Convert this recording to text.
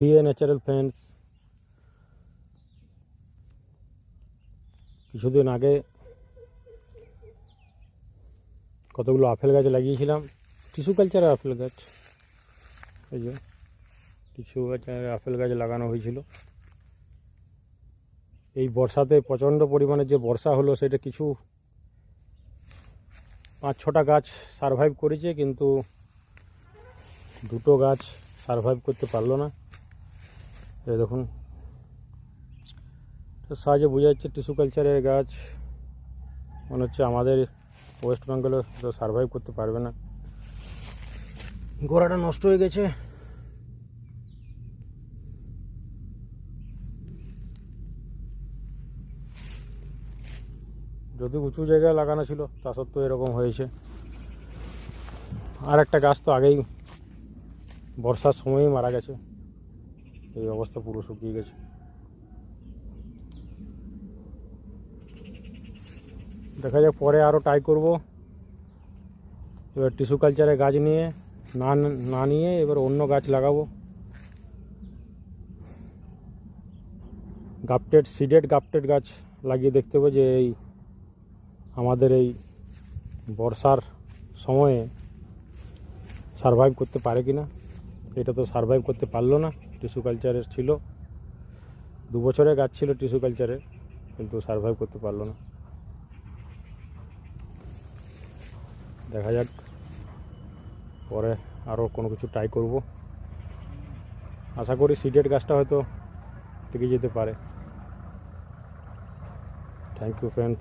Deer natural friends, কিছুদিন আগে কতগুলো আপেল গাছ লাগিয়েছিলাম। টিস্যু কালচারের আপেল গাছ, এই যে টিস্যু কালচারের আপেল গাছ লাগানো হয়েছিল। এই বর্ষাতে প্রচণ্ড পরিমাণে যে বর্ষা হলো, সেটা কিছু 5-6টা গাছ সারভাইভ করেছে, কিন্তু দুটো গাছ সারভাইভ করতে পারলো না। এই দেখুন, এর সাহায্যে বোঝা যাচ্ছে টিস্যু কালচারের গাছ মনে হচ্ছে আমাদের ওয়েস্ট বেঙ্গলে তো সারভাইভ করতে পারবে না। গোড়াটা নষ্ট হয়ে গেছে। যদি উঁচু জায়গায় লাগানো ছিল, তা সত্ত্বেও এরকম হয়েছে। আর একটা গাছ তো আগেই বর্ষার সময়ই মারা গেছে, এই অবস্থা পুরো শুকিয়ে গেছে। দেখা যাক, পরে আরও ট্রাই করব। এবার টিস্যু কালচারের গাছ নিয়ে না নিয়ে এবার অন্য গাছ লাগাবো। সিডেড গাফটেড গাছ লাগিয়ে দেখতে হবে যে এই আমাদের এই বর্ষার সময়ে সারভাইভ করতে পারে কি না। এটা তো সারভাইভ করতে পারলো না। টিস্যু কালচারের ছিল, 2 বছরের গাছ ছিল টিস্যু কালচারের, কিন্তু সারভাইভ করতে পারলো না। দেখা যাক, পরে আরও কোনো কিছু ট্রাই করব। আশা করি সিডেড গাছটা হয়তো টিকে যেতে পারে। Thank you friends.